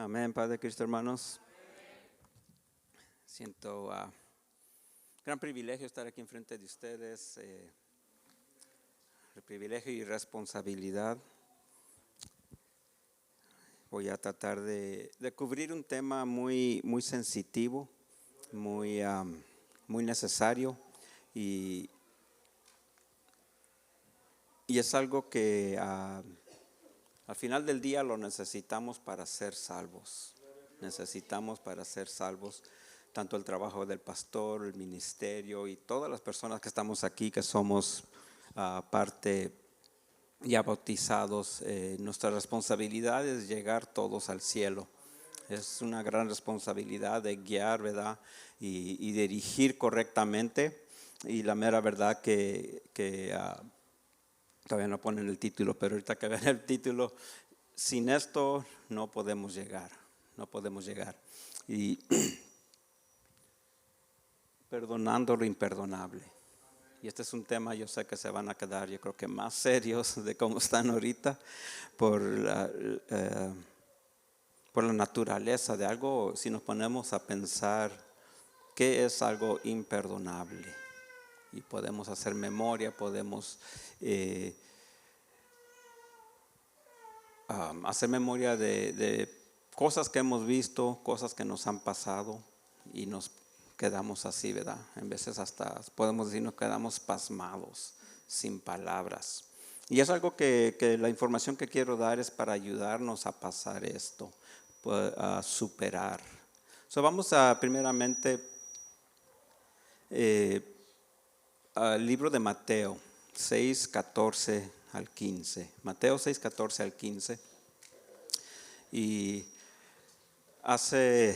Amén, Padre Cristo, hermanos. Siento gran privilegio estar aquí enfrente de ustedes, el privilegio y responsabilidad. Voy a tratar de cubrir un tema muy sensitivo, muy necesario y es algo que al final del día lo necesitamos para ser salvos. Necesitamos para ser salvos tanto el trabajo del pastor, el ministerio y todas las personas que estamos aquí, que somos parte ya bautizados. Nuestra responsabilidad es llegar todos al cielo. Es una gran responsabilidad de guiar, ¿verdad? Y dirigir correctamente. Y la mera verdad que todavía no ponen el título, pero ahorita que vean el título, sin esto no podemos llegar. Y perdonando lo imperdonable. Y este es un tema, yo sé que se van a quedar, yo creo que más serios de cómo están ahorita por la naturaleza de algo. Si nos ponemos a pensar qué es algo imperdonable y podemos hacer memoria, podemos hacer memoria de cosas que hemos visto, cosas que nos han pasado y nos quedamos así, ¿verdad? En veces hasta podemos decir nos quedamos pasmados, sin palabras. Y es algo que la información que quiero dar es para ayudarnos a pasar esto, a superar. Vamos a primeramente al libro de Mateo 6, 14 al 15. Mateo 6, 14 al 15. Y hace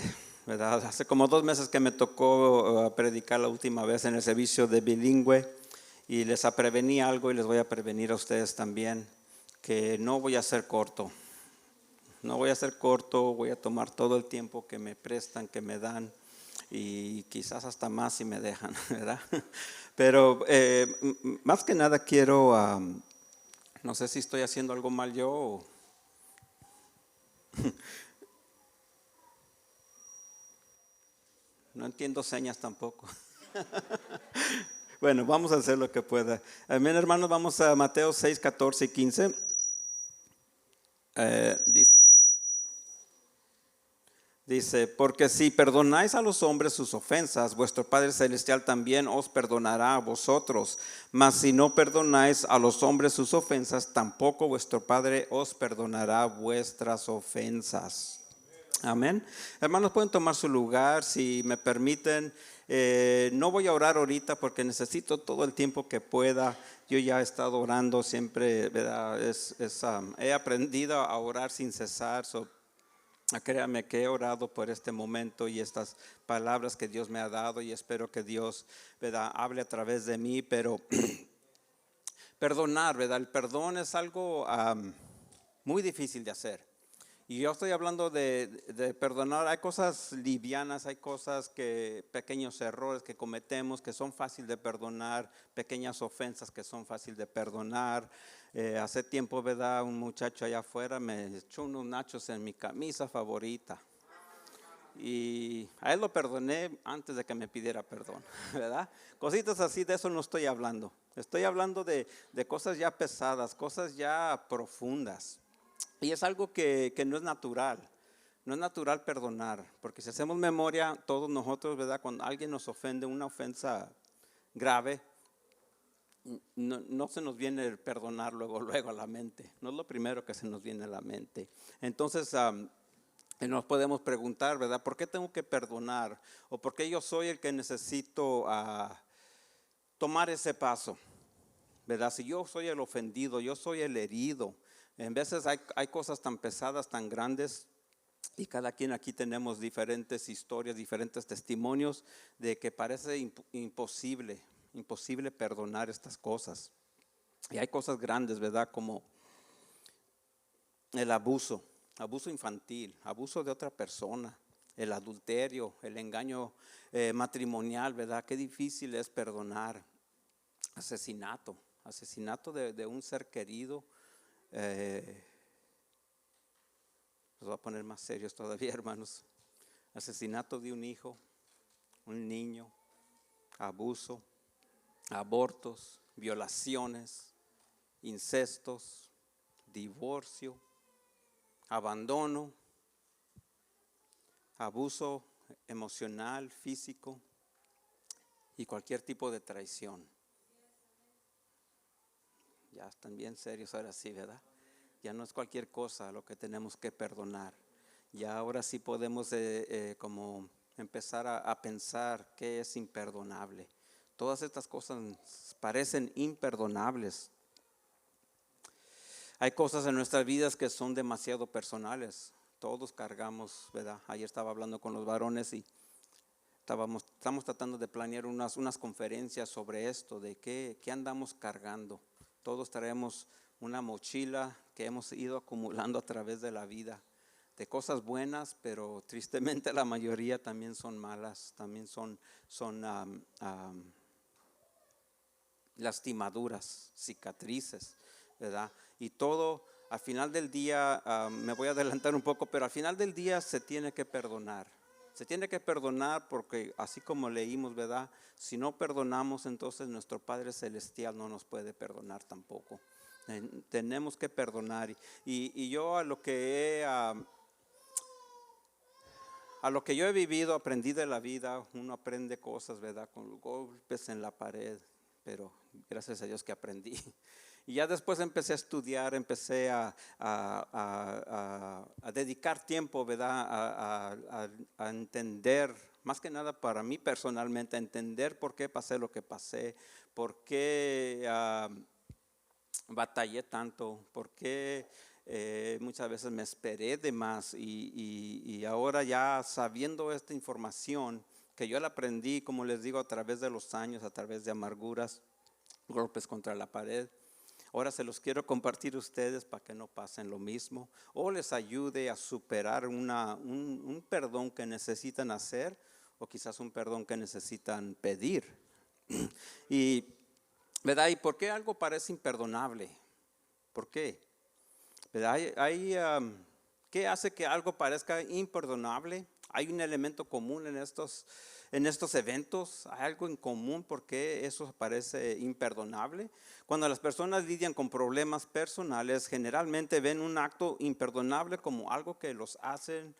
como 2 meses que me tocó predicar la última vez en el servicio de bilingüe, y les prevení algo y les voy a prevenir a ustedes también, que no voy a ser corto. Voy a tomar todo el tiempo que me prestan, que me dan, y quizás hasta más si me dejan, ¿verdad? Pero más que nada quiero, no sé si estoy haciendo algo mal yo o no entiendo señas tampoco. Bueno, vamos a hacer lo que pueda. Amén, hermanos, vamos a Mateo 6, 14 y 15. Dice, porque si perdonáis a los hombres sus ofensas, vuestro Padre Celestial también os perdonará a vosotros. Mas si no perdonáis a los hombres sus ofensas, tampoco vuestro Padre os perdonará vuestras ofensas. Amén. Hermanos, pueden tomar su lugar, si me permiten. No voy a orar ahorita porque necesito todo el tiempo que pueda. Yo ya he estado orando siempre, ¿verdad? He aprendido a orar sin cesar. Créame que he orado por este momento y estas palabras que Dios me ha dado, y espero que Dios, ¿verdad?, hable a través de mí. Pero perdonar, ¿verdad? El perdón es algo muy difícil de hacer. Y yo estoy hablando de perdonar. Hay cosas livianas, hay cosas pequeños errores que cometemos que son fáciles de perdonar, pequeñas ofensas que son fáciles de perdonar. Hace tiempo, ¿verdad?, un muchacho allá afuera me echó unos nachos en mi camisa favorita. Y a él lo perdoné antes de que me pidiera perdón, ¿verdad? Cositas así, de eso no estoy hablando. Estoy hablando de cosas ya pesadas, cosas ya profundas. Y es algo que no es natural. No es natural perdonar, porque si hacemos memoria, todos nosotros, ¿verdad?, cuando alguien nos ofende, una ofensa grave, no se nos viene el perdonar luego a la mente. No es lo primero que se nos viene a la mente. Entonces nos podemos preguntar, ¿verdad?, ¿por qué tengo que perdonar? ¿O por qué yo soy el que necesito tomar ese paso? ¿Verdad? Si yo soy el ofendido, yo soy el herido. En veces hay cosas tan pesadas, tan grandes, y cada quien aquí tenemos diferentes historias, diferentes testimonios de que parece imposible perdonar estas cosas. Y hay cosas grandes, ¿verdad?, como el abuso infantil, abuso de otra persona, el adulterio, el engaño matrimonial, ¿verdad? Qué difícil es perdonar. Asesinato de un ser querido. Los va a poner más serios todavía, hermanos. Asesinato de un hijo, un niño, abuso, abortos, violaciones, incestos, divorcio, abandono, abuso emocional, físico y cualquier tipo de traición. Ya están bien serios ahora sí, ¿verdad? Ya no es cualquier cosa lo que tenemos que perdonar. Ya ahora sí podemos como empezar a pensar qué es imperdonable. Todas estas cosas parecen imperdonables. Hay cosas en nuestras vidas que son demasiado personales. Todos cargamos, ¿verdad? Ayer estaba hablando con los varones y estamos tratando de planear unas conferencias sobre esto, de qué andamos cargando. Todos traemos una mochila que hemos ido acumulando a través de la vida, de cosas buenas, pero tristemente la mayoría también son malas, también son lastimaduras, cicatrices, ¿verdad? Y todo, al final del día, me voy a adelantar un poco, pero al final del día se tiene que perdonar. Se tiene que perdonar porque así como leímos, ¿verdad? Si no perdonamos, entonces nuestro Padre Celestial no nos puede perdonar tampoco. Tenemos que perdonar. Y yo a lo que yo he vivido, aprendí de la vida. Uno aprende cosas, ¿verdad? Con golpes en la pared, pero gracias a Dios que aprendí. Y ya después empecé a estudiar, empecé a dedicar tiempo, ¿verdad? A entender, más que nada para mí personalmente, a entender por qué pasé lo que pasé, por qué batallé tanto, por qué muchas veces me esperé de más y ahora ya sabiendo esta información, que yo la aprendí, como les digo, a través de los años, a través de amarguras, golpes contra la pared. Ahora se los quiero compartir a ustedes para que no pasen lo mismo o les ayude a superar un perdón que necesitan hacer o quizás un perdón que necesitan pedir. Y, ¿verdad? ¿Y por qué algo parece imperdonable? ¿Por qué? ¿Verdad? ¿Qué hace que algo parezca imperdonable? Hay un elemento común en estos eventos, hay algo en común por qué eso parece imperdonable. Cuando las personas lidian con problemas personales, generalmente ven un acto imperdonable como algo que nos hacen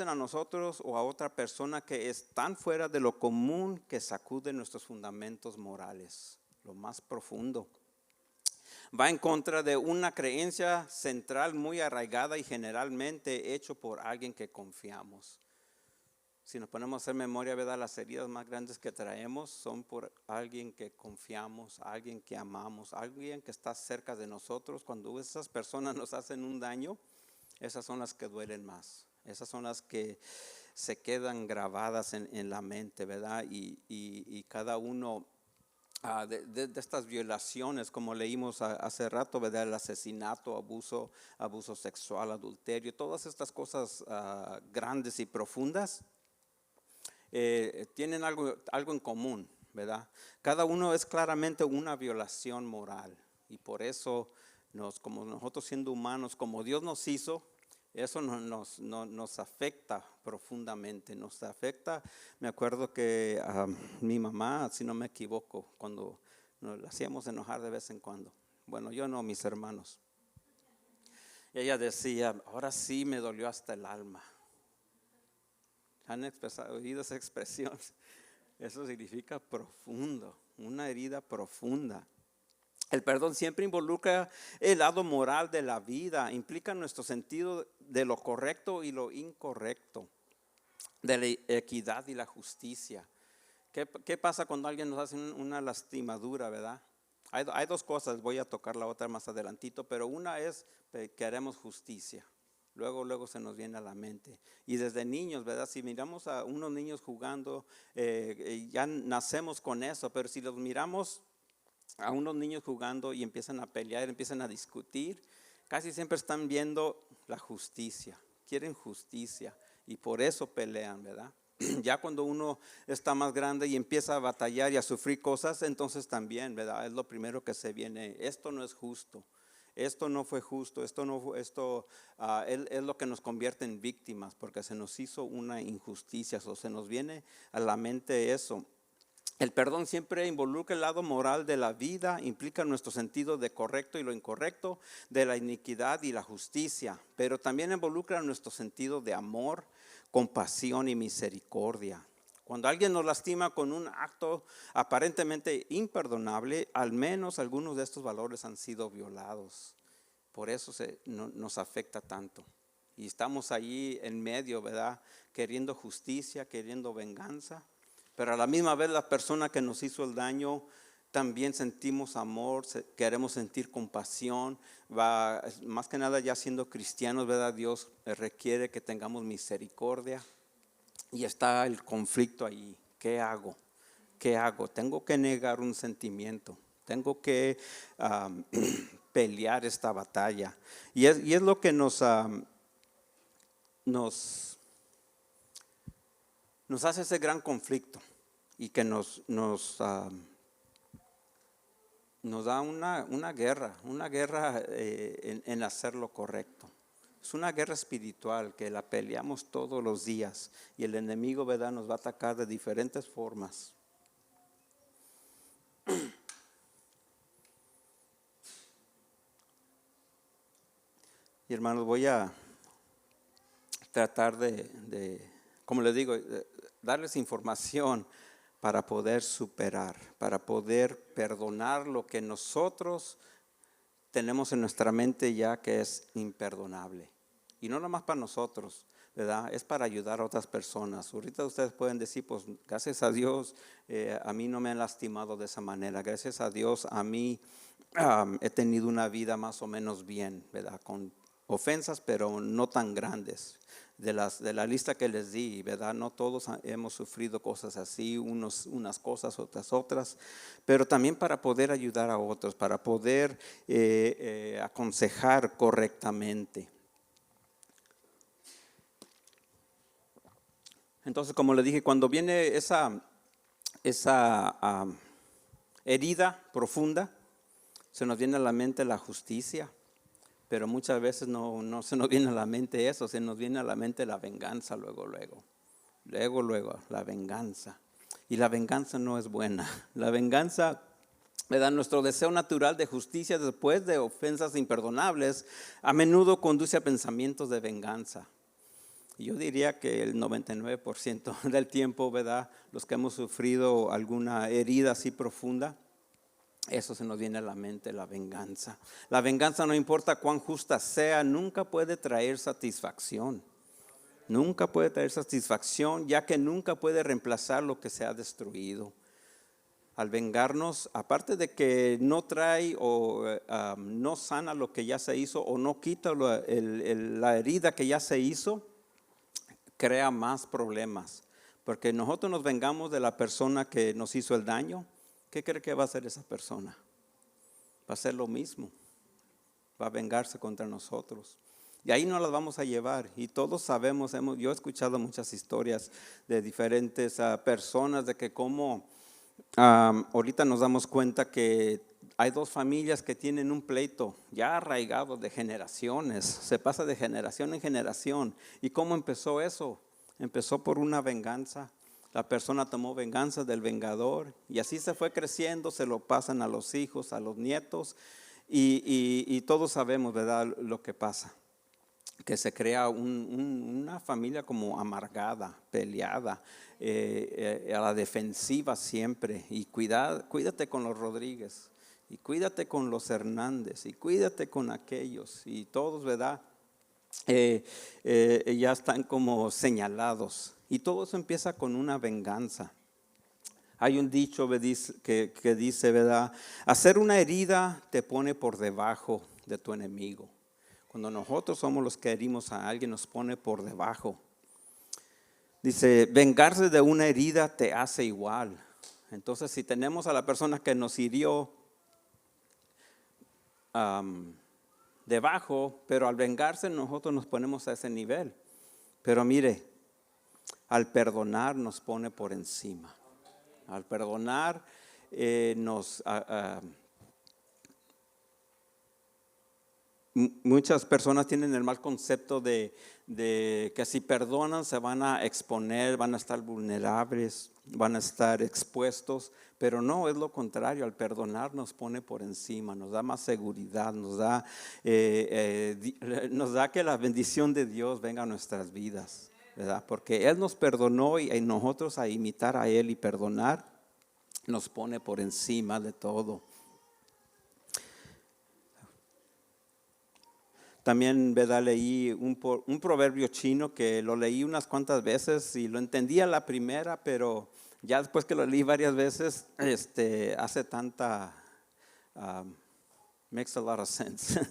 a nosotros o a otra persona que es tan fuera de lo común que sacude nuestros fundamentos morales, lo más profundo. Va en contra de una creencia central muy arraigada y generalmente hecho por alguien que confiamos. Si nos ponemos a hacer memoria, ¿verdad? Las heridas más grandes que traemos son por alguien que confiamos, alguien que amamos, alguien que está cerca de nosotros. Cuando esas personas nos hacen un daño, esas son las que duelen más. Esas son las que se quedan grabadas en la mente, ¿verdad? Y cada uno de estas violaciones, como leímos hace rato, ¿verdad? El asesinato, abuso sexual, adulterio, todas estas cosas grandes y profundas tienen algo en común, ¿verdad? Cada uno es claramente una violación moral y por eso como nosotros siendo humanos, como Dios nos hizo, eso nos afecta profundamente, nos afecta. Me acuerdo que mi mamá, si no me equivoco, cuando nos la hacíamos enojar de vez en cuando, bueno, yo no, mis hermanos, ella decía, ahora sí me dolió hasta el alma. ¿Han oído esa expresión? Eso significa profundo, una herida profunda. El perdón siempre involucra el lado moral de la vida, implica nuestro sentido de lo correcto y lo incorrecto, de la equidad y la justicia. ¿Qué pasa cuando alguien nos hace una lastimadura, verdad? Hay dos cosas, voy a tocar la otra más adelantito, pero una es que haremos justicia. Luego se nos viene a la mente. Y desde niños, ¿verdad? Si miramos a unos niños jugando, ya nacemos con eso, pero si los miramos a unos niños jugando y empiezan a pelear, empiezan a discutir, casi siempre están viendo la justicia, quieren justicia y por eso pelean, ¿verdad? Ya cuando uno está más grande y empieza a batallar y a sufrir cosas, entonces también, ¿verdad? Es lo primero que se viene, esto no es justo, esto no fue justo, es lo que nos convierte en víctimas, porque se nos hizo una injusticia, o se nos viene a la mente eso. El perdón siempre involucra el lado moral de la vida, implica nuestro sentido de correcto y lo incorrecto, de la iniquidad y la justicia, pero también involucra nuestro sentido de amor, compasión y misericordia. Cuando alguien nos lastima con un acto aparentemente imperdonable, al menos algunos de estos valores han sido violados. Por eso nos afecta tanto. Y estamos allí en medio, ¿verdad? Queriendo justicia, queriendo venganza. Pero a la misma vez la persona que nos hizo el daño, también sentimos amor, queremos sentir compasión. Más que nada ya siendo cristianos, ¿verdad? Dios requiere que tengamos misericordia. Y está el conflicto ahí. ¿Qué hago? ¿Qué hago? Tengo que negar un sentimiento. Tengo que pelear esta batalla. Y es lo que nos hace ese gran conflicto y que nos da una guerra en hacer lo correcto. Es una guerra espiritual que la peleamos todos los días y el enemigo, ¿verdad?, nos va a atacar de diferentes formas. Y hermanos, voy a tratar como les digo, darles información para poder superar, para poder perdonar lo que nosotros tenemos en nuestra mente ya que es imperdonable. Y no nomás para nosotros, ¿verdad? Es para ayudar a otras personas. Ahorita ustedes pueden decir, pues gracias a Dios, a mí no me han lastimado de esa manera. Gracias a Dios, a mí he tenido una vida más o menos bien, ¿verdad? Con ofensas, pero no tan grandes. De la lista que les di, ¿verdad? No todos hemos sufrido cosas así, unas cosas, otras, pero también para poder ayudar a otros, para poder aconsejar correctamente. Entonces, como le dije, cuando viene esa herida profunda, se nos viene a la mente la justicia. Pero muchas veces no se nos viene a la mente eso, se nos viene a la mente la venganza luego, la venganza. Y la venganza no es buena. La venganza, ¿verdad? Nuestro deseo natural de justicia después de ofensas imperdonables a menudo conduce a pensamientos de venganza. Y yo diría que el 99% del tiempo, ¿verdad?, los que hemos sufrido alguna herida así profunda, eso se nos viene a la mente, la venganza. La venganza, no importa cuán justa sea, nunca puede traer satisfacción. Nunca puede traer satisfacción, ya que nunca puede reemplazar lo que se ha destruido. Al vengarnos, aparte de que no trae o no sana lo que ya se hizo o no quita la herida que ya se hizo, crea más problemas. Porque nosotros nos vengamos de la persona que nos hizo el daño. ¿Qué cree que va a hacer esa persona? Va a hacer lo mismo. Va a vengarse contra nosotros. Y ahí nos las vamos a llevar. Y todos sabemos, yo he escuchado muchas historias de diferentes personas de que cómo ahorita nos damos cuenta que hay dos familias que tienen un pleito ya arraigado de generaciones. Se pasa de generación en generación. ¿Y cómo empezó eso? Empezó por una venganza. La persona tomó venganza del vengador y así se fue creciendo, se lo pasan a los hijos, a los nietos y todos sabemos, ¿verdad?, lo que pasa. Que se crea una familia como amargada, peleada, a la defensiva siempre. Y cuídate con los Rodríguez, y cuídate con los Hernández, y cuídate con aquellos. Y todos, ¿verdad?, ya están como señalados. Y todo eso empieza con una venganza. Hay un dicho que dice, ¿verdad?, hacer una herida te pone por debajo de tu enemigo. Cuando nosotros somos los que herimos a alguien, nos pone por debajo. Dice, vengarse de una herida te hace igual. Entonces, si tenemos a la persona que nos hirió debajo, pero al vengarse nosotros nos ponemos a ese nivel. Pero mire, al perdonar nos pone por encima. Al perdonar Muchas personas tienen el mal concepto de que si perdonan se van a exponer, van a estar vulnerables, van a estar expuestos, pero no, es lo contrario. Al perdonar nos pone por encima, nos da más seguridad, nos da que la bendición de Dios venga a nuestras vidas, ¿verdad? Porque Él nos perdonó y nosotros a imitar a Él y perdonar nos pone por encima de todo. También, ¿verdad? Leí un proverbio chino que lo leí unas cuantas veces y lo entendía la primera, pero ya después que lo leí varias veces, hace tanta, makes a lot of sense.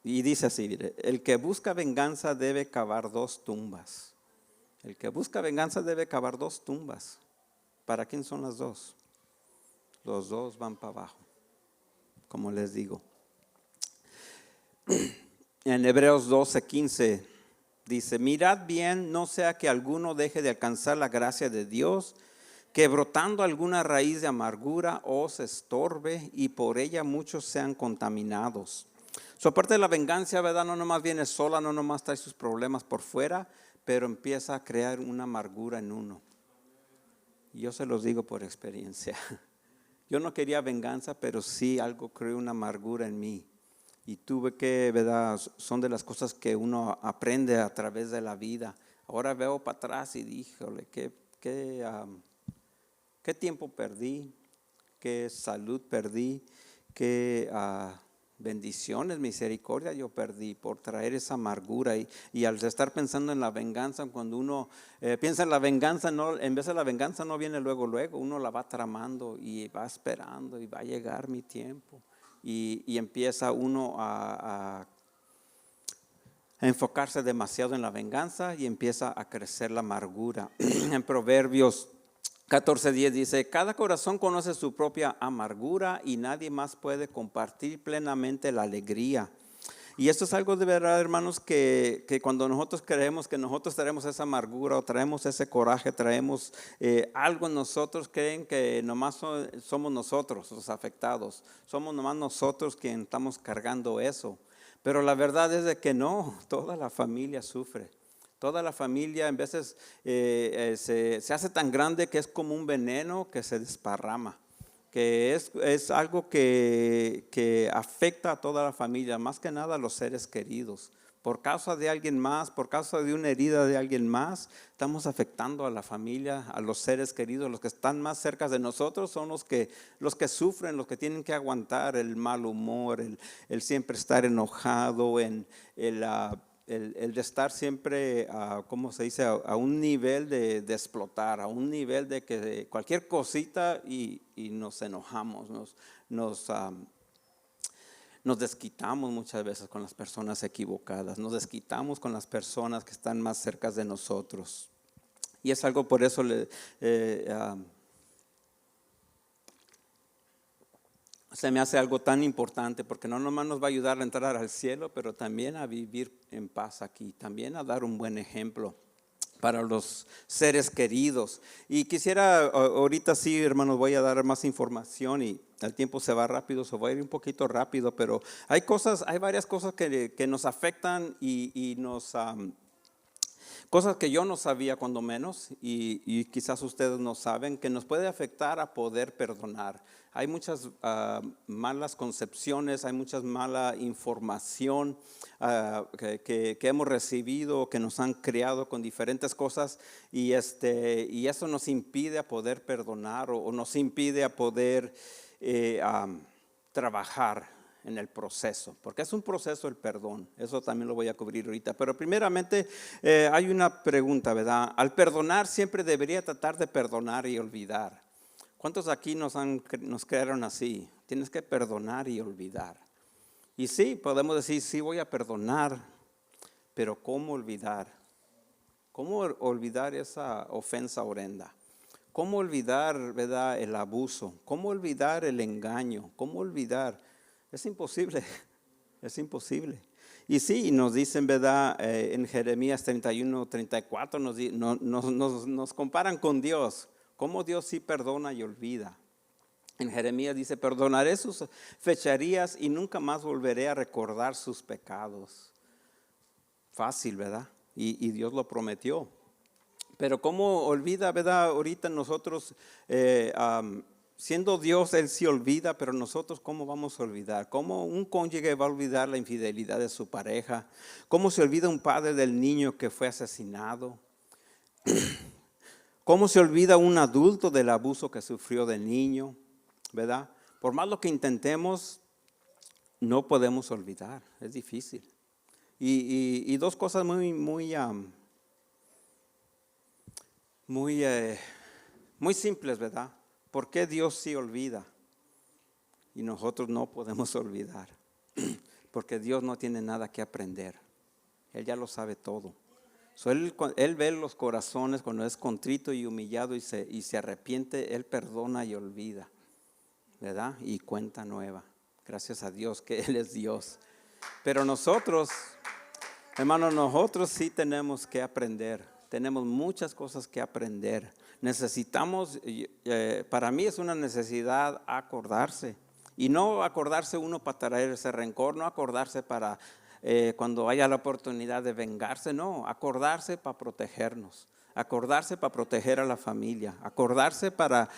Y dice así, mire, el que busca venganza debe cavar 2 tumbas. El que busca venganza debe cavar 2 tumbas. ¿Para quién son las 2? Los 2 van para abajo, como les digo. En Hebreos 12:15 dice: mirad bien, no sea que alguno deje de alcanzar la gracia de Dios, que brotando alguna raíz de amargura os estorbe y por ella muchos sean contaminados. Aparte de la venganza, ¿verdad? No nomás viene sola, no nomás trae sus problemas por fuera, pero empieza a crear una amargura en uno. Y yo se los digo por experiencia. Yo no quería venganza, pero sí algo creó una amargura en mí. Y tuve que, ¿verdad? Son de las cosas que uno aprende a través de la vida. Ahora veo para atrás y dije, qué tiempo perdí, qué salud perdí, qué bendiciones, misericordia yo perdí por traer esa amargura. Y al estar pensando en la venganza, cuando uno piensa en la venganza, no, en vez de la venganza no viene luego, uno la va tramando y va esperando y va a llegar mi tiempo. Y empieza uno a enfocarse demasiado en la venganza y empieza a crecer la amargura. En Proverbios 14:10 dice: cada corazón conoce su propia amargura y nadie más puede compartir plenamente la alegría. Y esto es algo de verdad, hermanos, que cuando nosotros creemos que nosotros traemos esa amargura o traemos ese coraje, traemos algo en nosotros, creen que nomás somos nosotros los afectados, somos nomás nosotros quienes estamos cargando eso. Pero la verdad es de que no, toda la familia sufre. Toda la familia en veces se hace tan grande que es como un veneno que se desparrama, que es algo que afecta a toda la familia, más que nada a los seres queridos. Por causa de alguien más, por causa de una herida de alguien más, estamos afectando a la familia, a los seres queridos. Los que están más cerca de nosotros son los que sufren, los que tienen que aguantar el mal humor, el siempre estar enojado, el de estar siempre, ¿cómo se dice? A un nivel de explotar, a un nivel de que cualquier cosita y nos enojamos, nos desquitamos muchas veces con las personas equivocadas, nos desquitamos con las personas que están más cerca de nosotros. Y es algo por eso se me hace algo tan importante, porque no nomás nos va a ayudar a entrar al cielo, pero también a vivir en paz aquí, también a dar un buen ejemplo para los seres queridos. Y quisiera, ahorita sí, hermanos, voy a dar más información y el tiempo se va rápido, se va a ir un poquito rápido, pero hay varias cosas que nos afectan y nos... cosas que yo no sabía cuando menos y quizás ustedes no saben, que nos puede afectar a poder perdonar. Hay muchas malas concepciones, hay mucha mala información que hemos recibido, que nos han creado con diferentes cosas y eso nos impide a poder perdonar o nos impide a poder trabajar en el proceso, porque es un proceso el perdón. Eso también lo voy a cubrir ahorita, pero primeramente hay una pregunta, ¿verdad? Al perdonar siempre debería tratar de perdonar y olvidar. ¿Cuántos aquí nos crearon así? Tienes que perdonar y olvidar. Y sí, podemos decir, sí voy a perdonar, pero ¿cómo olvidar? ¿Cómo olvidar esa ofensa horrenda? ¿Cómo olvidar, verdad, el abuso? ¿Cómo olvidar el engaño? ¿Cómo olvidar? Es imposible, es imposible. Y sí, nos dicen, ¿verdad? En Jeremías 31:34 nos comparan con Dios. Cómo Dios sí perdona y olvida. En Jeremías dice, perdonaré sus fechorías y nunca más volveré a recordar sus pecados. Fácil, ¿verdad? Y Dios lo prometió. Pero ¿cómo olvida, verdad? Ahorita nosotros, siendo Dios, Él sí olvida, pero nosotros ¿cómo vamos a olvidar? ¿Cómo un cónyuge va a olvidar la infidelidad de su pareja? ¿Cómo se olvida un padre del niño que fue asesinado? ¿Cómo se olvida un adulto del abuso que sufrió de niño? ¿Verdad? Por más lo que intentemos, no podemos olvidar, es difícil. Y dos cosas muy simples, ¿verdad? ¿Por qué Dios sí olvida y nosotros no podemos olvidar? Porque Dios no tiene nada que aprender. Él ya lo sabe todo. Él ve los corazones cuando es contrito y humillado y se arrepiente. Él perdona y olvida, ¿verdad? Y cuenta nueva. Gracias a Dios que Él es Dios. Pero nosotros, hermanos, nosotros sí tenemos que aprender. Tenemos muchas cosas que aprender. Necesitamos, para mí es una necesidad acordarse. Y no acordarse uno para traer ese rencor, no acordarse para cuando haya la oportunidad de vengarse, no, acordarse para protegernos. Acordarse para proteger a la familia, acordarse para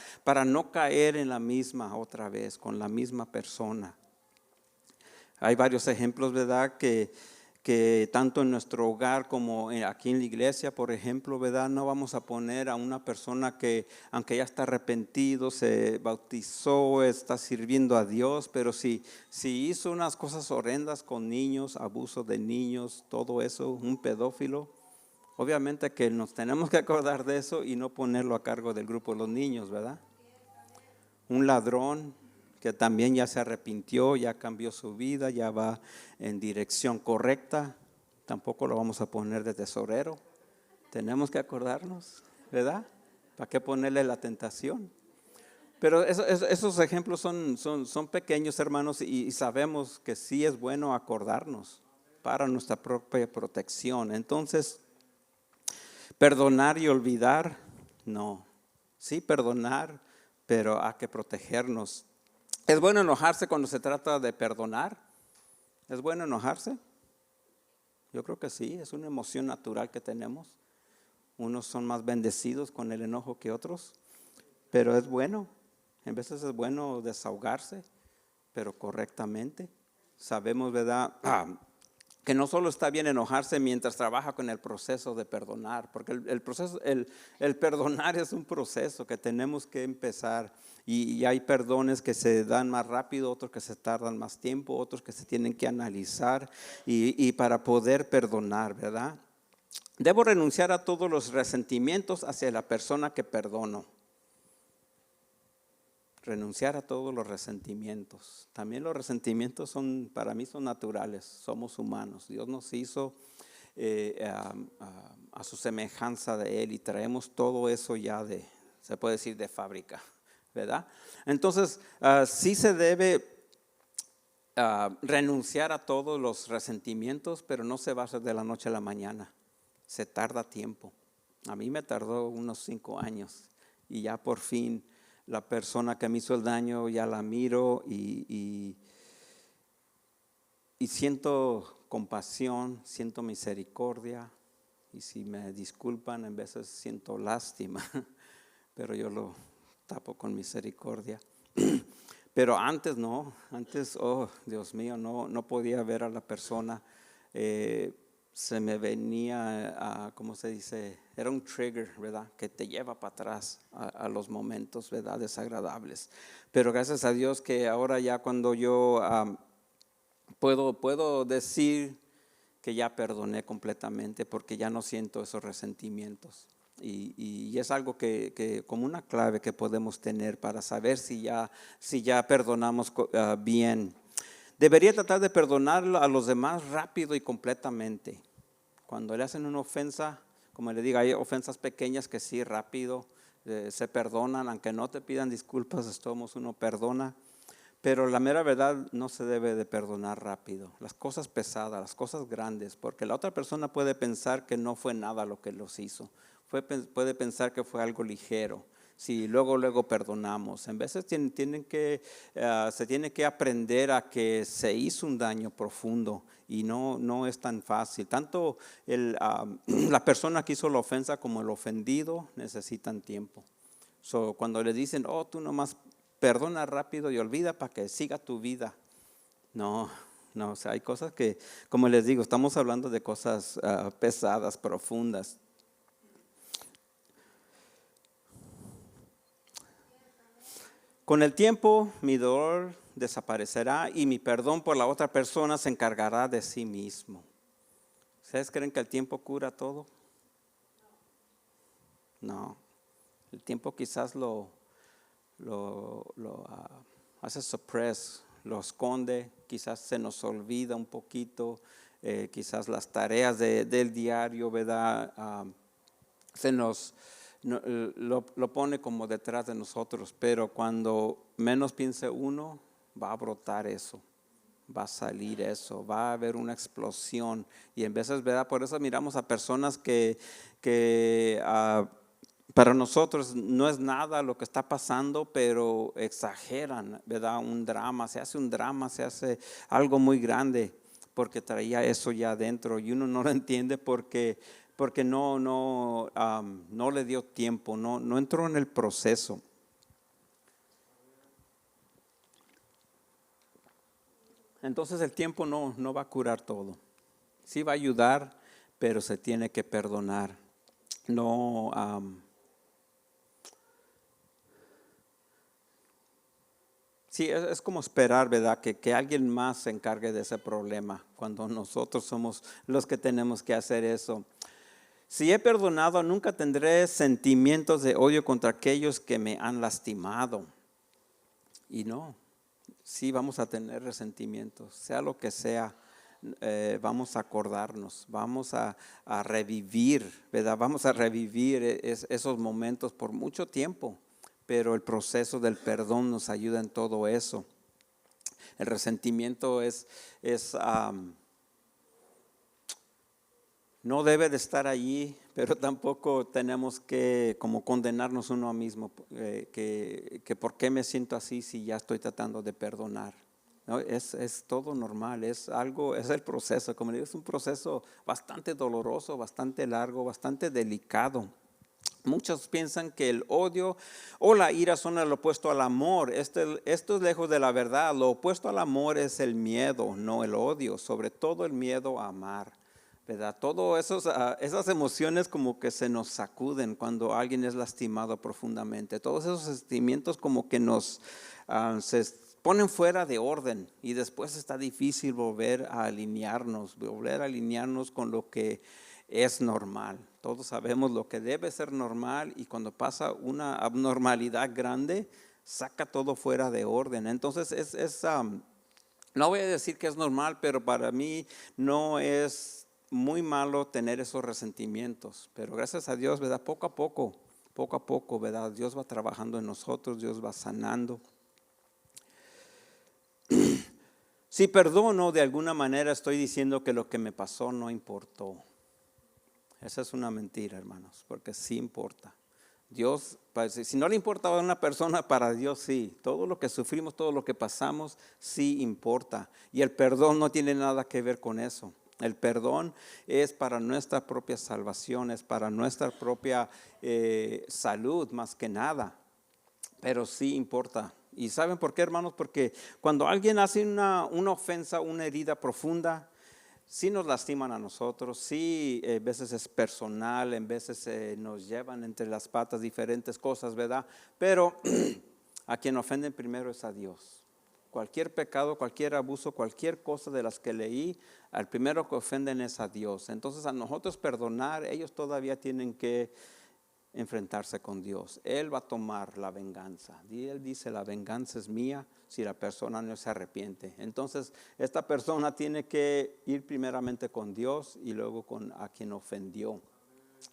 no caer en la misma otra vez, con la misma persona. Hay varios ejemplos, ¿verdad? Que tanto en nuestro hogar como aquí en la iglesia, por ejemplo, ¿verdad? No vamos a poner a una persona que, aunque ya está arrepentido, se bautizó, está sirviendo a Dios, pero si hizo unas cosas horrendas con niños, abuso de niños, todo eso, un pedófilo, obviamente que nos tenemos que acordar de eso y no ponerlo a cargo del grupo de los niños, ¿verdad? Un ladrón que también ya se arrepintió, ya cambió su vida, ya va en dirección correcta, tampoco lo vamos a poner de tesorero. Tenemos que acordarnos, ¿verdad? ¿Para qué ponerle la tentación? Pero esos ejemplos son pequeños, hermanos, y sabemos que sí es bueno acordarnos para nuestra propia protección. Entonces, perdonar y olvidar, no. Sí, perdonar, pero hay que protegernos. ¿Es bueno enojarse cuando se trata de perdonar? ¿Es bueno enojarse? Yo creo que sí, es una emoción natural que tenemos. Unos son más bendecidos con el enojo que otros, pero es bueno. En veces es bueno desahogarse, pero correctamente. Sabemos, ¿verdad? Que no solo está bien enojarse mientras trabaja con el proceso de perdonar, porque el perdonar es un proceso que tenemos que empezar. Y hay perdones que se dan más rápido, otros que se tardan más tiempo, otros que se tienen que analizar y para poder perdonar, ¿verdad? Debo renunciar a todos los resentimientos hacia la persona que perdono. Renunciar a todos los resentimientos. También los resentimientos para mí son naturales, somos humanos. Dios nos hizo a su semejanza de Él y traemos todo eso ya se puede decir de fábrica, ¿verdad? Entonces, sí se debe renunciar a todos los resentimientos, pero no se va a hacer de la noche a la mañana. Se tarda tiempo. A mí me tardó unos 5 años y ya por fin la persona que me hizo el daño ya la miro y siento compasión, siento misericordia y si me disculpan en veces siento lástima, pero yo lo tapo con misericordia. Pero antes no, oh Dios mío, no podía ver a la persona, se me venía, ¿cómo se dice? Era un trigger, ¿verdad? Que te lleva para atrás a los momentos, ¿verdad? Desagradables. Pero gracias a Dios que ahora ya cuando yo puedo decir que ya perdoné completamente porque ya no siento esos resentimientos. Y es algo que como una clave que podemos tener para saber si ya perdonamos bien. Debería tratar de perdonar a los demás rápido y completamente. Cuando le hacen una ofensa, como le digo, hay ofensas pequeñas que sí, rápido se perdonan, aunque no te pidan disculpas, de todos modos uno perdona. Pero la mera verdad no se debe de perdonar rápido. Las cosas pesadas, las cosas grandes, porque la otra persona puede pensar que no fue nada lo que los hizo. Puede pensar que fue algo ligero. si luego perdonamos. En veces se tiene que aprender a que se hizo un daño profundo y no es tan fácil. Tanto la persona que hizo la ofensa como el ofendido necesitan tiempo. Cuando le dicen, oh, tú nomás perdona rápido y olvida para que siga tu vida. No, o sea, hay cosas que, como les digo, estamos hablando de cosas pesadas, profundas. Con el tiempo mi dolor desaparecerá y mi perdón por la otra persona se encargará de sí mismo. ¿Ustedes creen que el tiempo cura todo? No, el tiempo quizás lo hace suppress, lo esconde, quizás se nos olvida un poquito, quizás las tareas del diario, ¿verdad? Lo pone como detrás de nosotros, pero cuando menos piense uno, va a brotar eso, va a salir eso, va a haber una explosión. Y en veces, ¿verdad? Por eso miramos a personas que para nosotros no es nada lo que está pasando, pero exageran, ¿verdad? Un drama, se hace algo muy grande porque traía eso ya adentro y uno no lo entiende porque no le dio tiempo, no entró en el proceso. Entonces el tiempo no va a curar todo. Sí va a ayudar, pero se tiene que perdonar. Sí, es como esperar, ¿verdad? Que alguien más se encargue de ese problema cuando nosotros somos los que tenemos que hacer eso. Si he perdonado, nunca tendré sentimientos de odio contra aquellos que me han lastimado. Y no, sí vamos a tener resentimientos, sea lo que sea. Vamos a acordarnos, vamos a revivir, ¿verdad? Vamos a revivir esos momentos por mucho tiempo, pero el proceso del perdón nos ayuda en todo eso. El resentimiento no debe de estar allí, pero tampoco tenemos que como condenarnos uno mismo, que por qué me siento así si ya estoy tratando de perdonar. ¿No? Es todo normal, es el proceso, como digo, es un proceso bastante doloroso, bastante largo, bastante delicado. Muchos piensan que el odio o la ira son el opuesto al amor. Esto es lejos de la verdad. Lo opuesto al amor es el miedo, no el odio, sobre todo el miedo a amar. ¿Verdad? Todas esas emociones como que se nos sacuden cuando alguien es lastimado profundamente. Todos esos sentimientos como que se ponen fuera de orden y después está difícil volver a alinearnos con lo que es normal. Todos sabemos lo que debe ser normal y cuando pasa una abnormalidad grande, saca todo fuera de orden. Entonces no voy a decir que es normal, pero para mí no es muy malo tener esos resentimientos. Pero gracias a Dios, ¿verdad? Poco a poco, ¿verdad? Dios va trabajando en nosotros, Dios va sanando. Si perdono, de alguna manera estoy diciendo que lo que me pasó no importó. Esa es una mentira, hermanos, porque sí importa. Dios, si no le importa a una persona, para Dios sí. Todo lo que sufrimos, todo lo que pasamos, sí importa. Y el perdón no tiene nada que ver con eso. El perdón es para nuestra propia salvación, es para nuestra propia salud más que nada. Pero sí importa. ¿Y saben por qué, hermanos? Porque cuando alguien hace una ofensa, una herida profunda, sí nos lastiman a nosotros, sí, a veces es personal, en veces nos llevan entre las patas diferentes cosas, ¿verdad? Pero a quien ofenden primero es a Dios. Cualquier pecado, cualquier abuso, cualquier cosa de las que leí, al primero que ofenden es a Dios. Entonces a nosotros perdonar, ellos todavía tienen que enfrentarse con Dios. Él va a tomar la venganza. Y Él dice, la venganza es mía si la persona no se arrepiente. Entonces, esta persona tiene que ir primeramente con Dios y luego con a quien ofendió.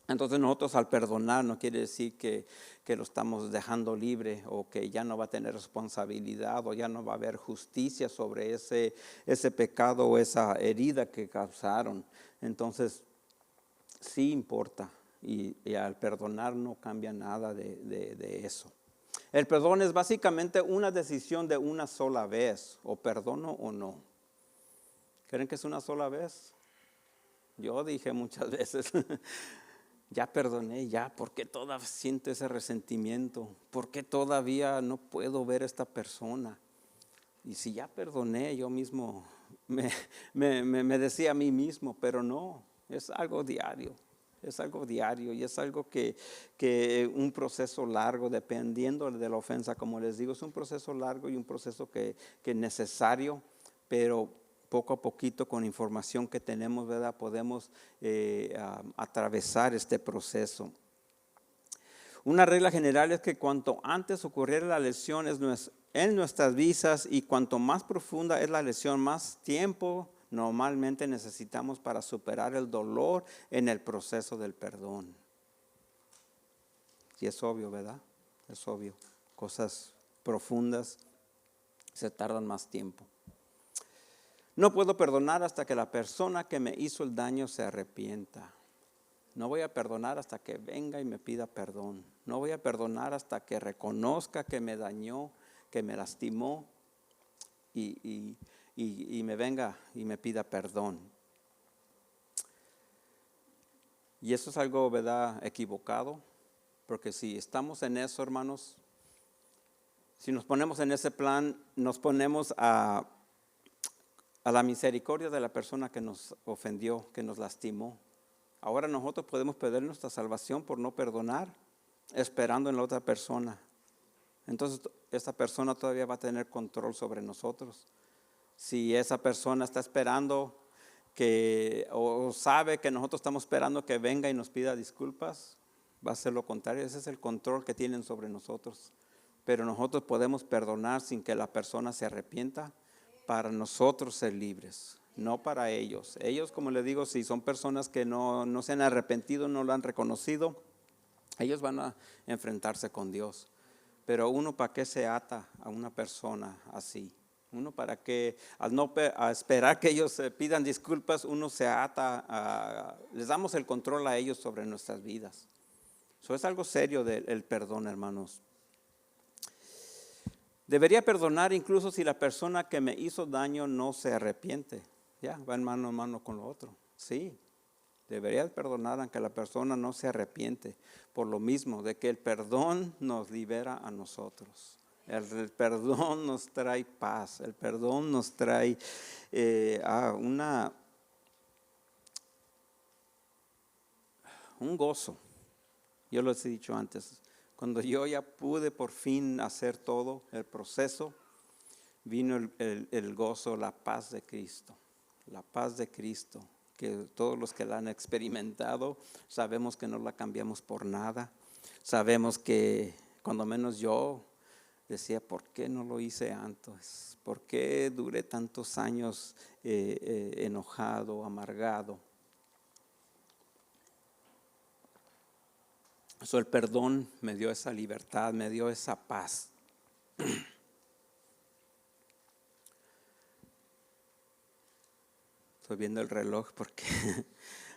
Entonces nosotros al perdonar no quiere decir que lo estamos dejando libre o que ya no va a tener responsabilidad o ya no va a haber justicia sobre ese pecado o esa herida que causaron. Entonces, sí importa. y al perdonar no cambia nada de eso. El perdón es básicamente una decisión de una sola vez, o perdono o no. ¿Creen que es una sola vez? Yo dije muchas veces, ya perdoné, ya, ¿por qué todavía siento ese resentimiento? ¿Por qué todavía no puedo ver a esta persona? Y si ya perdoné, yo mismo me decía a mí mismo, pero no, es algo diario. Es algo diario y es algo que un proceso largo, dependiendo de la ofensa, como les digo, es un proceso largo y un proceso que es necesario, pero poco a poquito con información que tenemos, ¿verdad? Podemos atravesar este proceso. Una regla general es que cuanto antes ocurriera la lesión en nuestras vidas y cuanto más profunda es la lesión, más tiempo normalmente necesitamos para superar el dolor en el proceso del perdón. Y es obvio, ¿verdad? Es obvio. Cosas profundas se tardan más tiempo. No puedo perdonar hasta que la persona que me hizo el daño se arrepienta. No voy a perdonar hasta que venga y me pida perdón. No voy a perdonar hasta que reconozca que me dañó, que me lastimó y me venga y me pida perdón. Y eso es algo, ¿verdad?, equivocado, porque si estamos en eso, hermanos, si nos ponemos en ese plan, nos ponemos a la misericordia de la persona que nos ofendió, que nos lastimó. Ahora nosotros podemos perder nuestra salvación por no perdonar, esperando en la otra persona. Entonces esa persona todavía va a tener control sobre nosotros. Si esa persona está esperando o sabe que nosotros estamos esperando que venga y nos pida disculpas, va a ser lo contrario. Ese es el control que tienen sobre nosotros. Pero nosotros podemos perdonar sin que la persona se arrepienta, para nosotros ser libres, no para ellos. Ellos, como les digo, si son personas que no se han arrepentido, no lo han reconocido, ellos van a enfrentarse con Dios. Pero uno, ¿para qué se ata a una persona así? Uno, ¿para qué? A esperar que ellos pidan disculpas, uno se ata, les damos el control a ellos sobre nuestras vidas. Eso es algo serio el perdón, hermanos. Debería perdonar incluso si la persona que me hizo daño no se arrepiente. Ya, va en mano con lo otro. Sí, debería perdonar aunque la persona no se arrepiente. Por lo mismo, de que el perdón nos libera a nosotros. El perdón nos trae paz. El perdón nos trae un gozo. Yo les he dicho antes. Cuando yo ya pude por fin hacer todo el proceso, vino el gozo, la paz de Cristo. La paz de Cristo, que todos los que la han experimentado sabemos que no la cambiamos por nada. Sabemos que cuando menos yo decía, ¿por qué no lo hice antes? ¿Por qué duré tantos años enojado, amargado? El perdón me dio esa libertad, me dio esa paz. Estoy viendo el reloj porque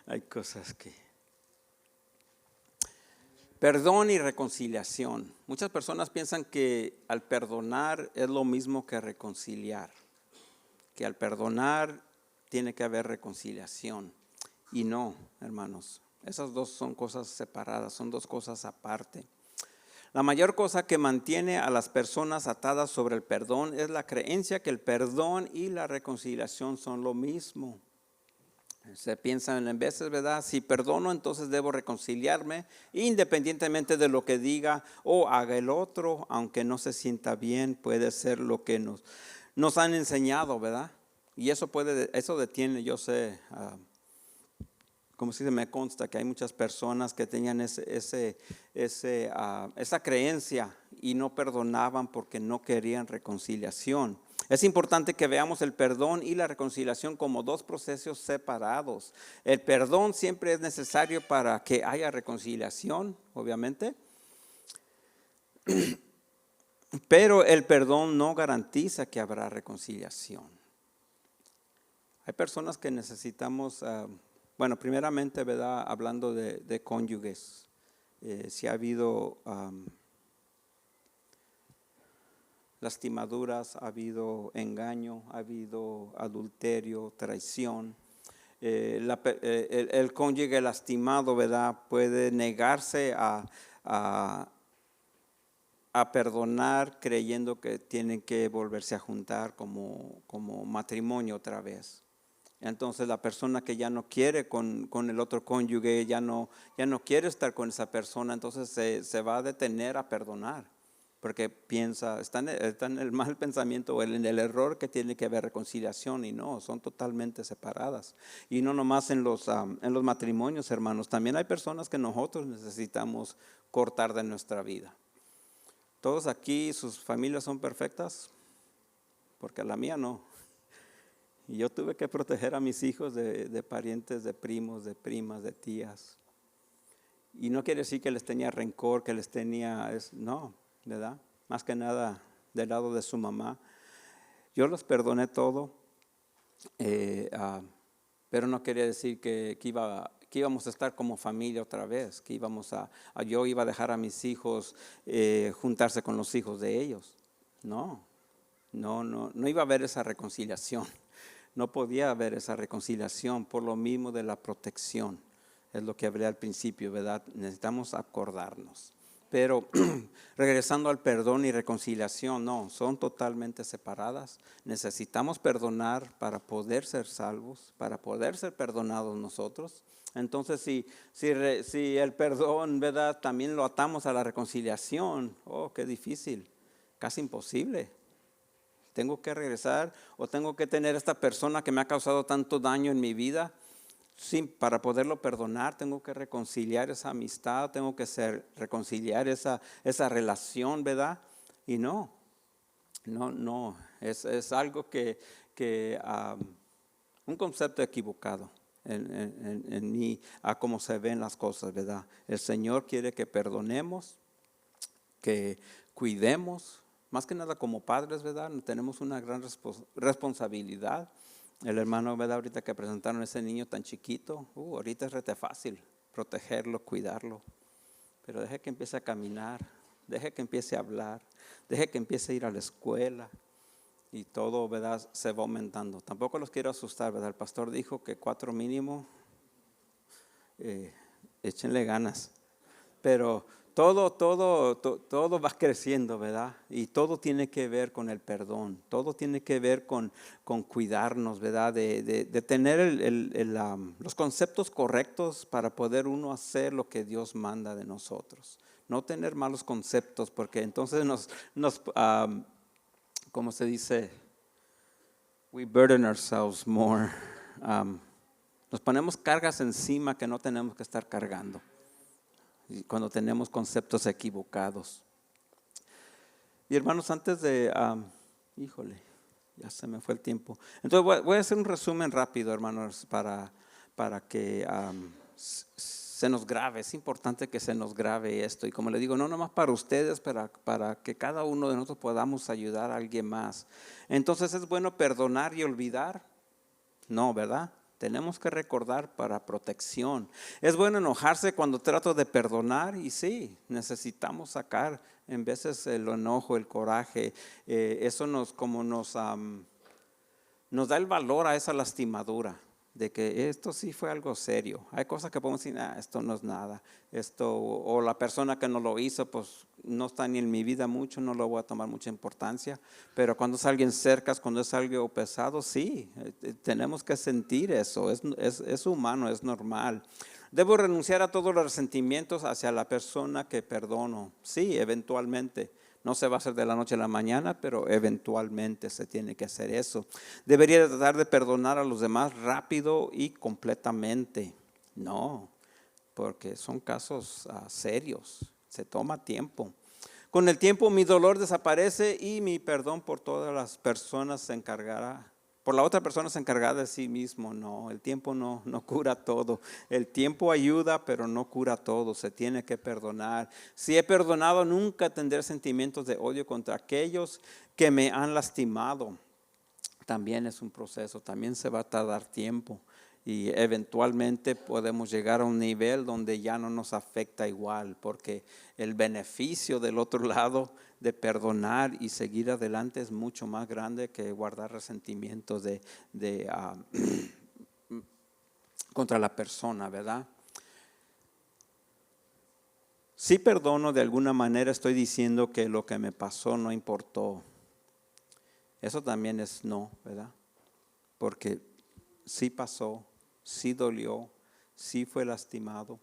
hay cosas que... Perdón y reconciliación. Muchas personas piensan que al perdonar es lo mismo que reconciliar. Que al perdonar tiene que haber reconciliación. Y no, hermanos. Esas dos son cosas separadas, son dos cosas aparte. La mayor cosa que mantiene a las personas atadas sobre el perdón es la creencia que el perdón y la reconciliación son lo mismo. Se piensan en veces, ¿verdad? Si perdono, entonces debo reconciliarme, independientemente de lo que diga o haga el otro, aunque no se sienta bien, puede ser lo que nos han enseñado, ¿verdad? Y eso detiene, yo sé, como si me consta que hay muchas personas que tenían esa creencia y no perdonaban porque no querían reconciliación. Es importante que veamos el perdón y la reconciliación como dos procesos separados. El perdón siempre es necesario para que haya reconciliación, obviamente, pero el perdón no garantiza que habrá reconciliación. Hay personas que necesitamos Bueno, primeramente, ¿verdad? Hablando de cónyuges, si ha habido lastimaduras, ha habido engaño, ha habido adulterio, traición. El cónyuge lastimado, ¿verdad? Puede negarse a perdonar creyendo que tienen que volverse a juntar como matrimonio otra vez. Entonces la persona que ya no quiere con el otro cónyuge, ya no quiere estar con esa persona, entonces se va a detener a perdonar. Porque piensa, está en el mal pensamiento o en el error que tiene que haber reconciliación, y no, son totalmente separadas. Y no nomás en los matrimonios, hermanos, también hay personas que nosotros necesitamos cortar de nuestra vida. Todos aquí, sus familias son perfectas, porque la mía no. Y yo tuve que proteger a mis hijos de parientes, de primos, de primas, de tías. Y no quiere decir que les tenía rencor, que les tenía, no, ¿verdad? Más que nada del lado de su mamá. Yo los perdoné todo, pero no quería decir que íbamos a estar como familia otra vez, que yo iba a dejar a mis hijos juntarse con los hijos de ellos. No iba a haber esa reconciliación. No podía haber esa reconciliación por lo mismo de la protección. Es lo que hablé al principio, ¿verdad? Necesitamos acordarnos. Pero regresando al perdón y reconciliación, no, son totalmente separadas. Necesitamos perdonar para poder ser salvos, para poder ser perdonados nosotros. Entonces, si el perdón, ¿verdad?, también lo atamos a la reconciliación, oh, qué difícil, casi imposible. Tengo que regresar o tengo que tener esta persona que me ha causado tanto daño en mi vida. Sí, para poderlo perdonar tengo que reconciliar esa amistad, tengo que reconciliar esa relación, ¿verdad? Y no, es algo que un concepto equivocado en mí, a cómo se ven las cosas, ¿verdad? El Señor quiere que perdonemos, que cuidemos, más que nada como padres, ¿verdad? Tenemos una gran responsabilidad. El hermano, ¿verdad?, ahorita que presentaron a ese niño tan chiquito, ahorita es rete fácil protegerlo, cuidarlo, pero deje que empiece a caminar, deje que empiece a hablar, deje que empiece a ir a la escuela y todo, ¿verdad?, se va aumentando. Tampoco los quiero asustar, ¿verdad? El pastor dijo que 4 mínimo, échenle ganas, pero todo va creciendo, ¿verdad? Y todo tiene que ver con el perdón, todo tiene que ver con cuidarnos, ¿verdad? De tener los conceptos correctos para poder uno hacer lo que Dios manda de nosotros. No tener malos conceptos, porque entonces ¿cómo se dice? We burden ourselves more. Nos ponemos cargas encima que no tenemos que estar cargando cuando tenemos conceptos equivocados. Y hermanos, antes de, ya se me fue el tiempo. Entonces voy a hacer un resumen rápido, hermanos, para que se nos grabe. Es importante que se nos grabe esto. Y como le digo, no nomás para ustedes, para que cada uno de nosotros podamos ayudar a alguien más. Entonces, ¿es bueno perdonar y olvidar? No, ¿verdad? Tenemos que recordar para protección. Es bueno enojarse cuando trato de perdonar, y sí, necesitamos sacar en veces el enojo, el coraje. Eso nos da el valor a esa lastimadura, de que esto sí fue algo serio. Hay cosas que podemos decir, esto no es nada. O la persona que no lo hizo, pues no está ni en mi vida mucho, no lo voy a tomar mucha importancia. Pero cuando es alguien cerca, cuando es algo pesado, sí, tenemos que sentir eso. Es humano, es normal. Debo renunciar a todos los resentimientos hacia la persona que perdono. Sí, eventualmente. No se va a hacer de la noche a la mañana, pero eventualmente se tiene que hacer eso. Debería tratar de perdonar a los demás rápido y completamente. No, porque son casos serios. Se toma tiempo. Con el tiempo mi dolor desaparece y mi perdón por todas las personas se encargará. Por la otra persona se encargará de sí mismo. No, el tiempo no cura todo. El tiempo ayuda, pero no cura todo. Se tiene que perdonar. Si he perdonado, nunca tendré sentimientos de odio contra aquellos que me han lastimado. También es un proceso, también se va a tardar tiempo. Y eventualmente podemos llegar a un nivel donde ya no nos afecta igual, porque el beneficio del otro lado de perdonar y seguir adelante es mucho más grande que guardar resentimientos contra la persona, ¿verdad? Si perdono, de alguna manera estoy diciendo que lo que me pasó no importó. Eso también es no, ¿verdad? Porque sí pasó, sí dolió, sí fue lastimado,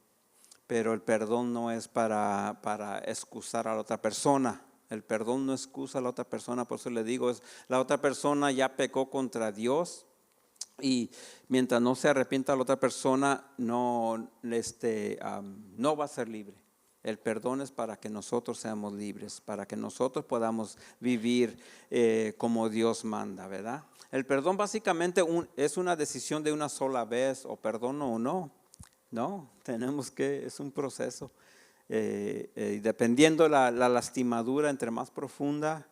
pero el perdón no es para excusar a la otra persona. El perdón no excusa a la otra persona, por eso le digo, la otra persona ya pecó contra Dios y mientras no se arrepienta la otra persona, no va a ser libre. El perdón es para que nosotros seamos libres, para que nosotros podamos vivir como Dios manda, ¿verdad? El perdón básicamente es una decisión de una sola vez, o perdono o no. No, es un proceso. Dependiendo la lastimadura, entre más profunda,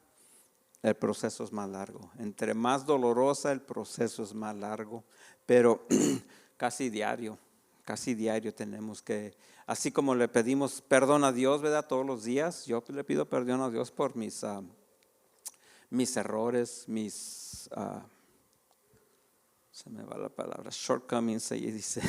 el proceso es más largo. Entre más dolorosa, el proceso es más largo. Pero casi diario tenemos que, así como le pedimos perdón a Dios, ¿verdad? Todos los días, yo le pido perdón a Dios por mis errores, se me va la palabra, shortcomings, ahí dice,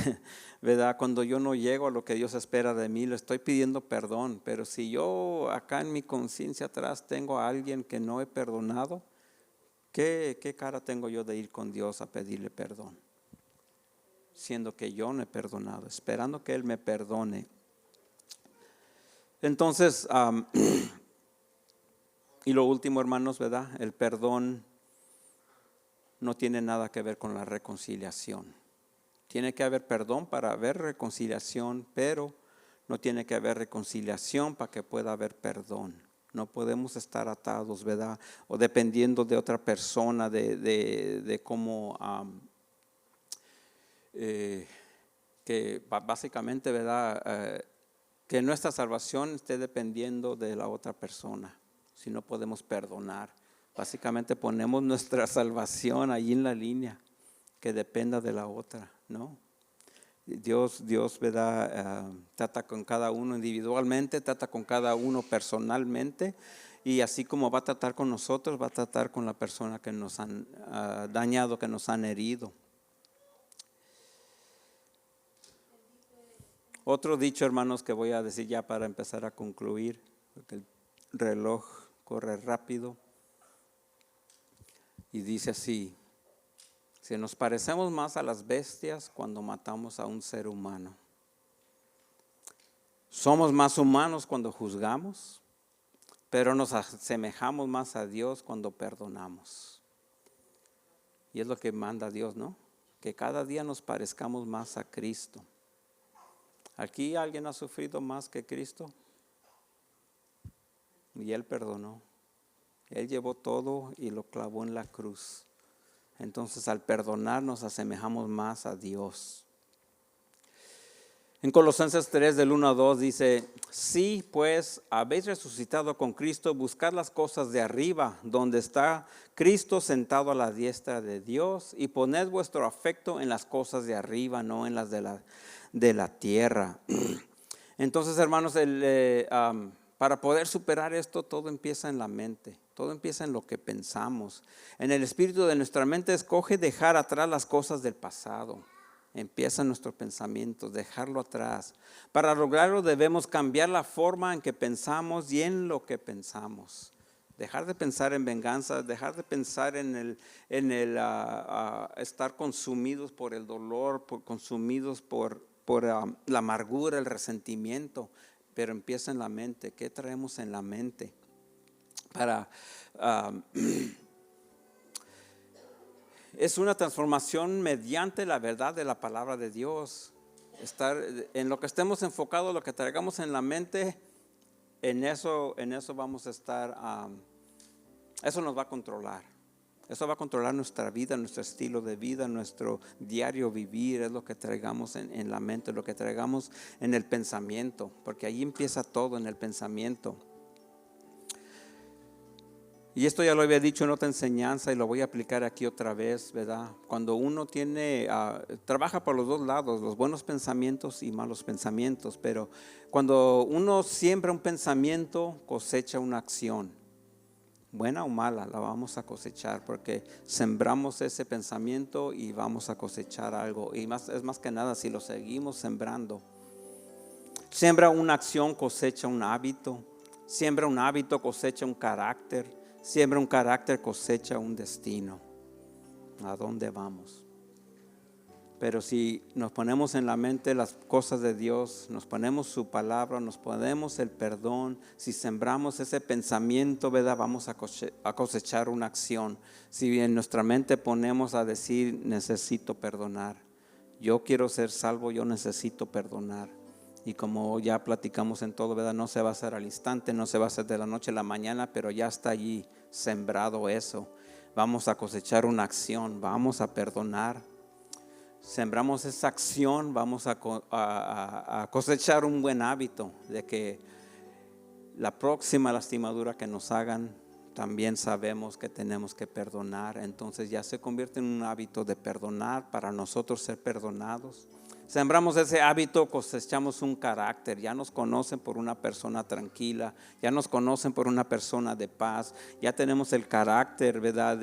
¿verdad? Cuando yo no llego a lo que Dios espera de mí, le estoy pidiendo perdón, pero si yo acá en mi conciencia atrás tengo a alguien que no he perdonado, ¿qué cara tengo yo de ir con Dios a pedirle perdón? Siendo que yo no he perdonado, esperando que Él me perdone. Entonces, y lo último, hermanos, ¿verdad? El perdón no tiene nada que ver con la reconciliación. Tiene que haber perdón para haber reconciliación, pero no tiene que haber reconciliación para que pueda haber perdón. No podemos estar atados, ¿verdad? O dependiendo de otra persona, de cómo, que básicamente, ¿verdad? Que nuestra salvación esté dependiendo de la otra persona. Si no podemos perdonar. Básicamente ponemos nuestra salvación ahí en la línea, que dependa de la otra, ¿no? Dios, ¿verdad? Trata con cada uno individualmente, trata con cada uno personalmente, y así como va a tratar con nosotros, va a tratar con la persona que nos han dañado, que nos han herido. Otro dicho, hermanos, que voy a decir ya para empezar a concluir, porque el reloj corre rápido. Y dice así: si nos parecemos más a las bestias cuando matamos a un ser humano, somos más humanos cuando juzgamos, pero nos asemejamos más a Dios cuando perdonamos. Y es lo que manda Dios, ¿no? Que cada día nos parezcamos más a Cristo. ¿Aquí alguien ha sufrido más que Cristo? Y Él perdonó. Él llevó todo y lo clavó en la cruz. Entonces, al perdonar nos asemejamos más a Dios. En Colosenses 3, del 1 a 2 dice: si pues habéis resucitado con Cristo, buscad las cosas de arriba, donde está Cristo sentado a la diestra de Dios, y poned vuestro afecto en las cosas de arriba, no en las de la tierra. Entonces, hermanos, para poder superar esto, todo empieza en la mente, todo empieza en lo que pensamos. En el espíritu de nuestra mente escoge dejar atrás las cosas del pasado. Empieza nuestro pensamiento, dejarlo atrás. Para lograrlo debemos cambiar la forma en que pensamos y en lo que pensamos. Dejar de pensar en venganza, dejar de pensar en estar consumidos por el dolor, consumidos por la amargura, el resentimiento. Pero empieza en la mente. ¿Qué traemos en la mente? Es una transformación mediante la verdad de la palabra de Dios. Estar en lo que estemos enfocados, lo que traigamos en la mente, en eso vamos a estar. Eso nos va a controlar. Eso va a controlar nuestra vida, nuestro estilo de vida, nuestro diario vivir. Es lo que traigamos en la mente, lo que traigamos en el pensamiento, porque ahí empieza todo, en el pensamiento. Y esto ya lo había dicho en otra enseñanza y lo voy a aplicar aquí otra vez, ¿verdad? Cuando uno trabaja por los dos lados, los buenos pensamientos y malos pensamientos, pero cuando uno siembra un pensamiento, cosecha una acción, buena o mala, la vamos a cosechar porque sembramos ese pensamiento y vamos a cosechar algo. Y es más que nada si lo seguimos sembrando. Siembra una acción, cosecha un hábito. Siembra un hábito, cosecha un carácter. Siembra un carácter, cosecha un destino. ¿A dónde vamos? Pero si nos ponemos en la mente las cosas de Dios, nos ponemos su palabra, nos ponemos el perdón, si sembramos ese pensamiento, ¿verdad? Vamos a cosechar una acción. Si en nuestra mente ponemos a decir, necesito perdonar. Yo quiero ser salvo, yo necesito perdonar. Y como ya platicamos en todo, ¿verdad? No se va a hacer al instante, no se va a hacer de la noche a la mañana, pero ya está allí sembrado eso. Vamos a cosechar una acción, vamos a perdonar. Sembramos esa acción, vamos a cosechar un buen hábito de que la próxima lastimadura que nos hagan, también sabemos que tenemos que perdonar. Entonces ya se convierte en un hábito de perdonar para nosotros ser perdonados. Sembramos ese hábito, cosechamos un carácter. Ya nos conocen por una persona tranquila, ya nos conocen por una persona de paz. Ya tenemos el carácter, ¿verdad?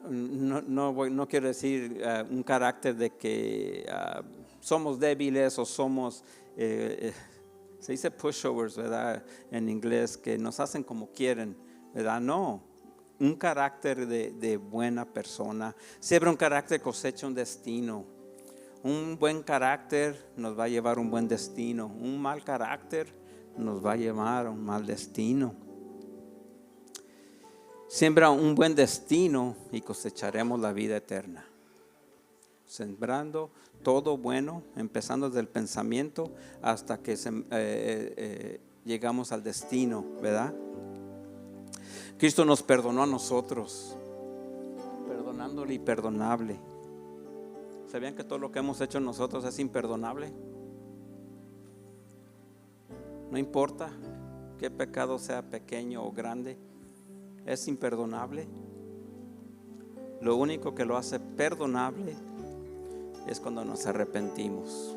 No quiero decir un carácter de que somos débiles o somos, se dice pushovers, ¿verdad? En inglés, que nos hacen como quieren, ¿verdad? No, un carácter de buena persona. Siembra un carácter, cosecha un destino. Un buen carácter nos va a llevar a un buen destino. Un mal carácter nos va a llevar a un mal destino. Siembra un buen destino y cosecharemos la vida eterna. Sembrando todo bueno, empezando desde el pensamiento hasta que llegamos al destino, ¿verdad? Cristo nos perdonó a nosotros, perdonándole y perdonable. ¿Sabían que todo lo que hemos hecho nosotros es imperdonable? No importa qué pecado sea pequeño o grande, es imperdonable. Lo único que lo hace perdonable es cuando nos arrepentimos.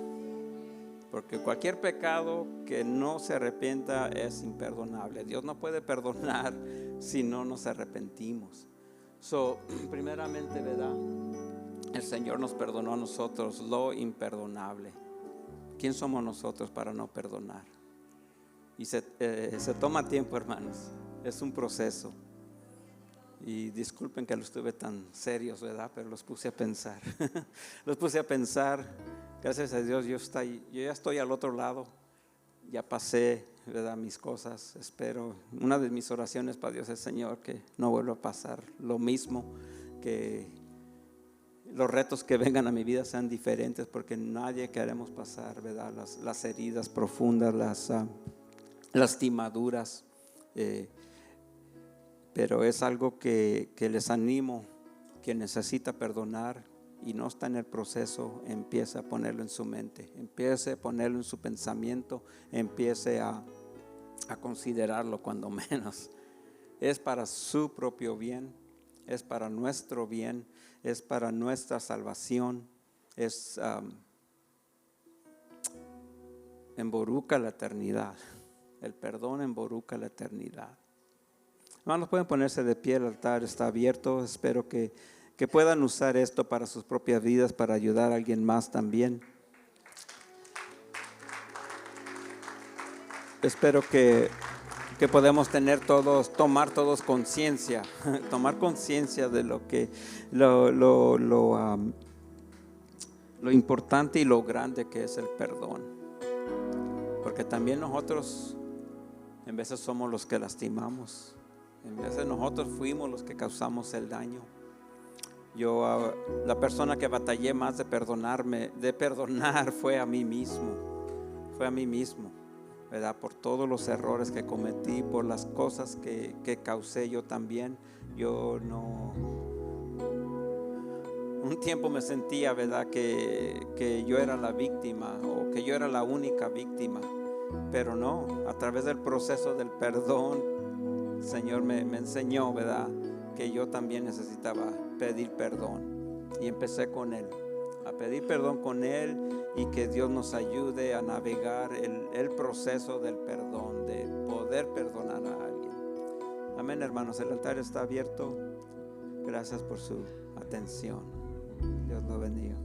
Porque cualquier pecado que no se arrepienta es imperdonable. Dios no puede perdonar si no nos arrepentimos. Primeramente, ¿verdad? El Señor nos perdonó a nosotros lo imperdonable. ¿Quién somos nosotros para no perdonar? Y se toma tiempo, hermanos. Es un proceso. Y disculpen que los estuve tan serios, ¿verdad? Pero los puse a pensar. Los puse a pensar. Gracias a Dios yo ya estoy al otro lado. Ya pasé, ¿verdad? Mis cosas. Espero. Una de mis oraciones para Dios es, Señor, que no vuelva a pasar lo mismo, que los retos que vengan a mi vida sean diferentes, porque nadie queremos pasar, ¿verdad? Las heridas profundas, las lastimaduras, pero es algo que les animo. Quien necesita perdonar y no está en el proceso, empiece a ponerlo en su mente, empiece a ponerlo en su pensamiento, empiece a considerarlo cuando menos. Es para su propio bien, es para nuestro bien, es para nuestra salvación, emboruca la eternidad. El perdón emboruca la eternidad. Hermanos, pueden ponerse de pie, el altar está abierto. Espero que puedan usar esto para sus propias vidas, para ayudar a alguien más también. Espero que podemos tomar todos conciencia, tomar conciencia de lo importante y lo grande que es el perdón. Porque también nosotros en veces somos los que lastimamos, en veces nosotros fuimos los que causamos el daño. La persona que batallé más de perdonar fue a mí mismo, ¿verdad? Por todos los errores que cometí, por las cosas que causé yo también. Un tiempo me sentía, ¿verdad? Que yo era la víctima o que yo era la única víctima, pero no, a través del proceso del perdón el Señor me enseñó, ¿verdad?, que yo también necesitaba pedir perdón. Y empecé con Él, a pedir perdón con Él, y que Dios nos ayude a navegar el proceso del perdón, de poder perdonar a alguien. Amén, hermanos, el altar está abierto. Gracias por su atención. Dios lo bendiga.